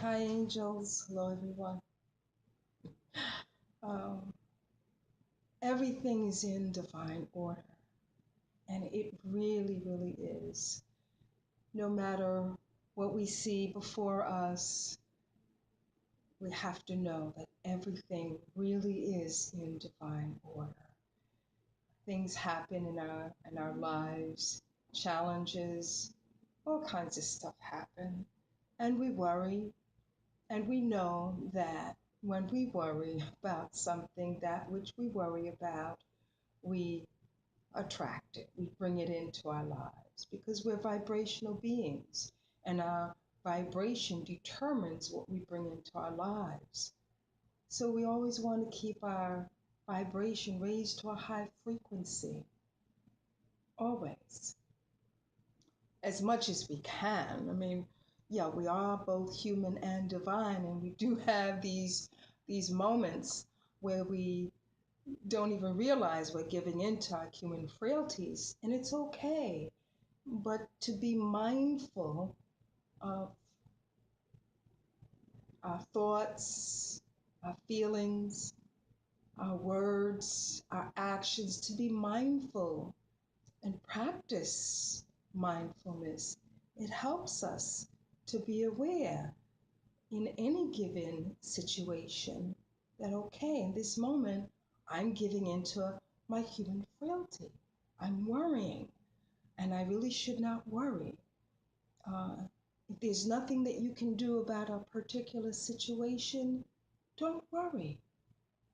Hi, angels. Hello, everyone. Um, Everything is in divine order, and it really, really is. No matter what we see before us, we have to know that everything really is in divine order. Things happen in our lives, challenges, all kinds of stuff happen, and we worry. And we know that when we worry about something, that which we worry about, we attract it. We bring it into our lives because we're vibrational beings, and our vibration determines what we bring into our lives. So we always want to keep our vibration raised to a high frequency, always, as much as we can. I mean, yeah, we are both human and divine, and we do have these moments where we don't even realize we're giving into our human frailties, and it's okay. But to be mindful of our thoughts, our feelings, our words, our actions, to be mindful and practice mindfulness. It helps us to be aware in any given situation that, okay, in this moment, I'm giving into my human frailty. I'm worrying, and I really should not worry. Uh, if there's nothing that you can do about a particular situation, don't worry.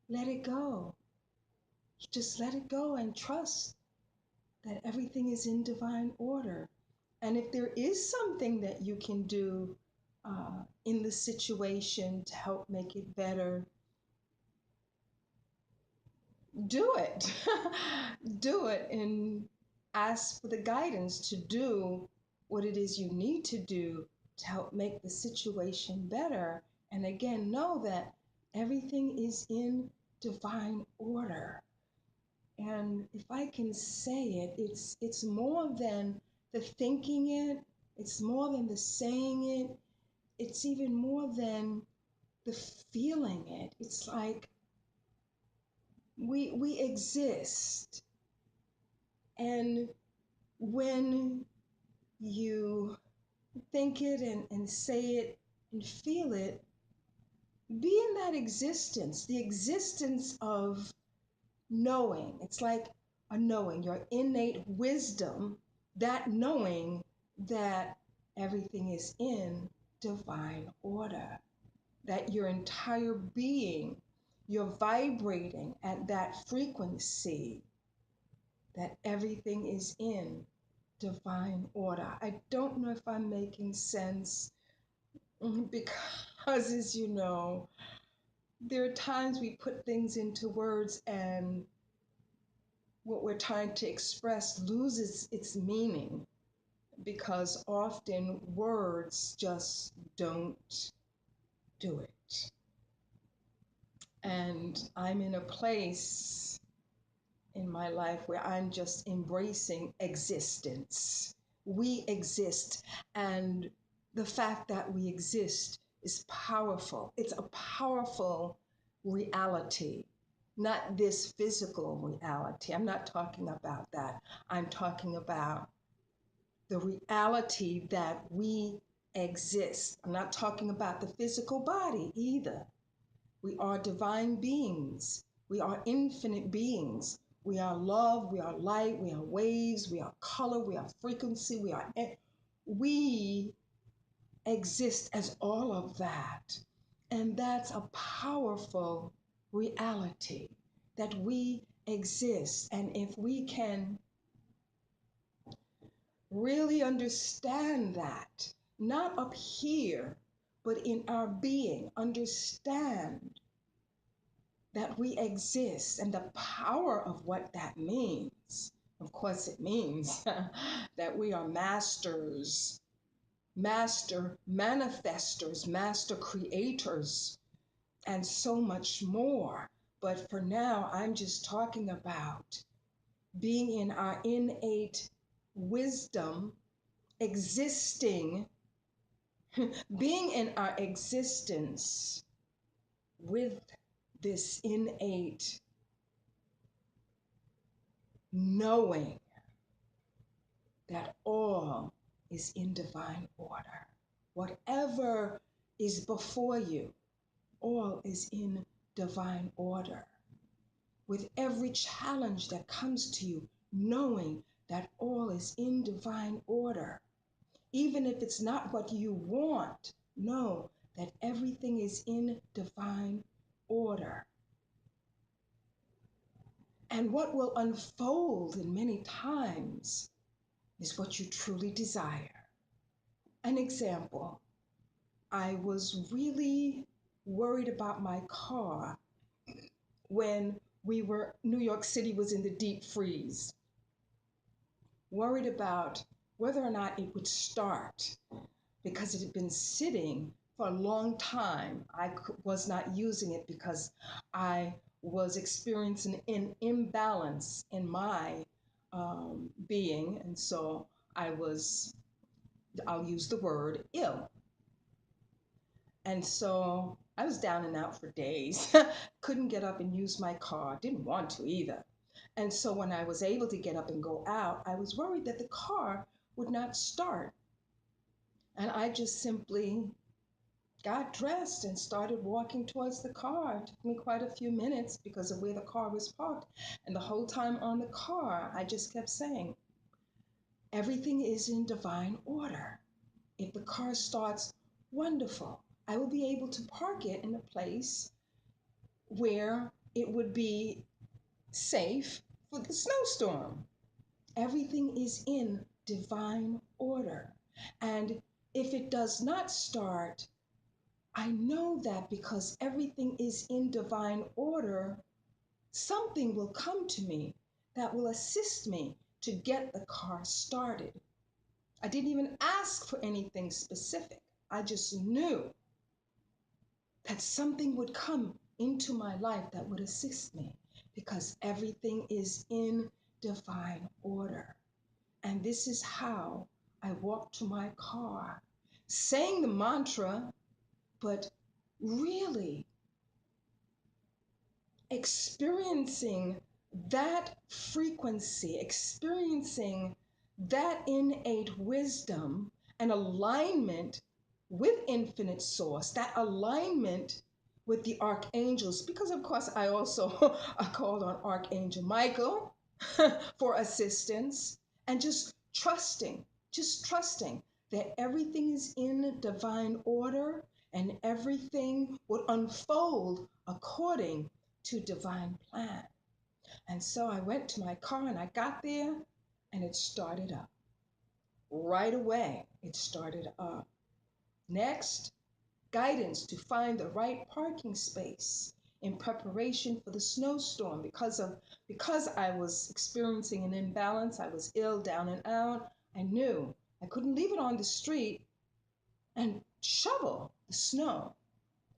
Let it go. Just let it go and trust that everything is in divine order. And if there is something that you can do in the situation to help make it better, do it. Do it and ask for the guidance to do what it is you need to do to help make the situation better. And again, know that everything is in divine order. And if I can say it, it's more than the thinking it, it's more than the saying it, it's even more than the feeling it. It's like we exist. And when you think it and say it and feel it, be in that existence, the existence of knowing. It's like a knowing, your innate wisdom, that knowing that everything is in divine order, that your entire being, you're vibrating at that frequency, that everything is in divine order. I don't know if I'm making sense because, as you know, there are times we put things into words and what we're trying to express loses its meaning because often words just don't do it. And I'm in a place in my life where I'm just embracing existence. We exist, and the fact that we exist is powerful. It's a powerful reality, not this physical reality. I'm not talking about that. I'm talking about the reality that we exist. I'm not talking about the physical body either. We are divine beings. We are infinite beings. We are love, we are light, we are waves, we are color, we are frequency, we exist as all of that. And that's a powerful reality that we exist. And if we can really understand that, not up here, but in our being, understand that we exist and the power of what that means. Of course, it means that we are masters, master manifestors, master creators, and so much more. But for now, I'm just talking about being in our innate wisdom, existing Being in our existence with this innate knowing that all is in divine order. Whatever is before you, all is in divine order. With every challenge that comes to you, knowing that all is in divine order. Even if it's not what you want, know that everything is in divine order. And what will unfold in many times is what you truly desire. An example, I was really worried about my car when New York City was in the deep freeze. Worried about whether or not it would start because it had been sitting for a long time. I was not using it because I was experiencing an imbalance in my being. And so I'll use the word ill. And so I was down and out for days. Couldn't get up and use my car. Didn't want to either. And so when I was able to get up and go out, I was worried that the car would not start. And I just simply got dressed and started walking towards the car. It took me quite a few minutes because of where the car was parked. And the whole time on the car, I just kept saying, everything is in divine order. If the car starts, wonderful. I will be able to park it in a place where it would be safe for the snowstorm. Everything is in divine order. And if it does not start, I know that because everything is in divine order, something will come to me that will assist me to get the car started. I didn't even ask for anything specific. I just knew that something would come into my life that would assist me because everything is in divine order. And this is how I walked to my car, saying the mantra, but really experiencing that frequency, experiencing that innate wisdom and alignment with infinite source, that alignment with the archangels, because of course I also called on Archangel Michael for assistance, and just trusting that everything is in divine order and everything would unfold according to divine plan. And so I went to my car and I got there and it started up. Right away, it started up. Next, guidance to find the right parking space in preparation for the snowstorm because I was experiencing an imbalance. I was ill, down and out. I knew I couldn't leave it on the street and shovel the snow.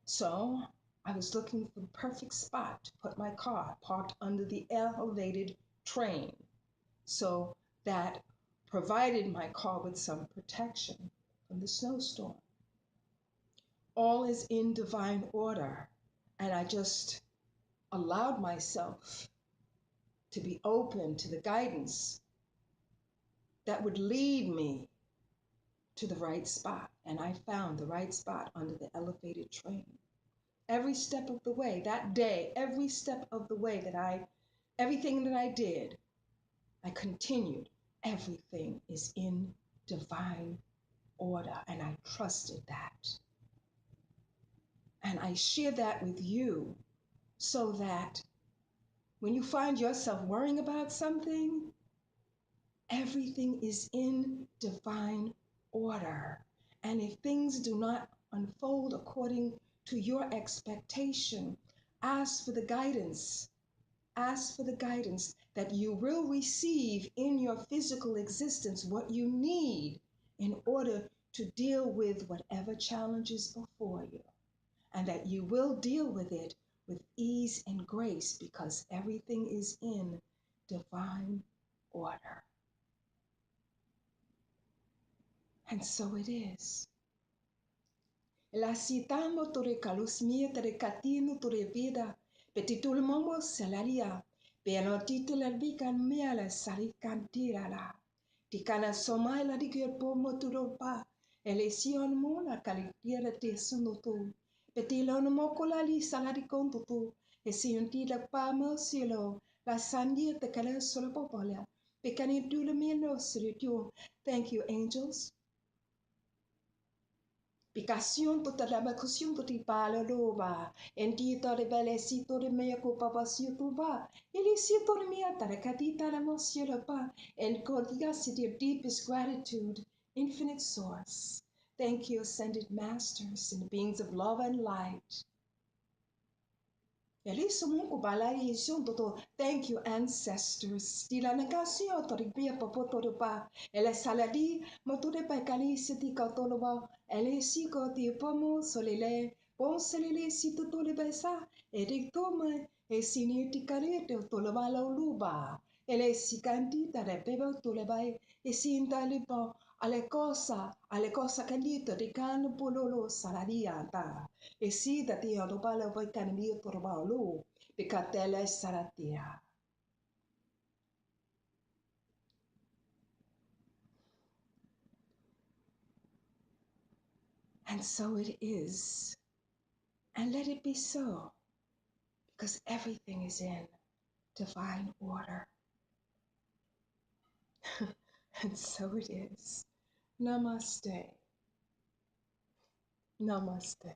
So I was looking for the perfect spot to put my car parked under the elevated train so that provided my car with some protection from the snowstorm. All is in divine order, and I just allowed myself to be open to the guidance that would lead me to the right spot. And I found the right spot under the elevated train. Every step of the way, that day, every step of the way everything that I did, I continued. Everything is in divine order, and I trusted that. And I share that with you so that when you find yourself worrying about something, everything is in divine order. And if things do not unfold according to your expectation, ask for the guidance. Ask for the guidance that you will receive in your physical existence what you need in order to deal with whatever challenges before you, and that you will deal with it with ease and grace because everything is in divine order. And so it is. La citamo tore calusmia tere catino tore vida. Petitul momo salaria. Piano titula bikan mea la sarikan tirala. Tikana somai la di pomo turopa. Elesion mo la calitira te sonoto. Petilon moko la li salari kontutu. E si un tira pa mo silo. La sandia te kala solo popola. Pekani dula meno siritu. Thank you, angels. Picación to talaba cusión to ti palo loba. En ti to de bele si to de mea ko papa si to ba. Ili si to de mea tara katita la mosiela pa. And cordia si deepest gratitude, infinite source. Thank you, ascended masters and beings of love and light. Elisa mungu balai toto. Thank you, ancestors. Di la nagasio to pia popoto de pa. Ele saladi motu de pa kali siti katolo ba. Ele si ko ti pomo solele. Bon solele si toto le besa. E de tome e sini ti kare te to le bala luba. Ele si kanti ta de pebo to le bai e sinta le po alle cosa candito di can pololo saladia ta. E si da ti ho pala poi candio to balu, picatele saratia. And so it is. And let it be so, because everything is in divine order. And so it is. Namaste. Namaste.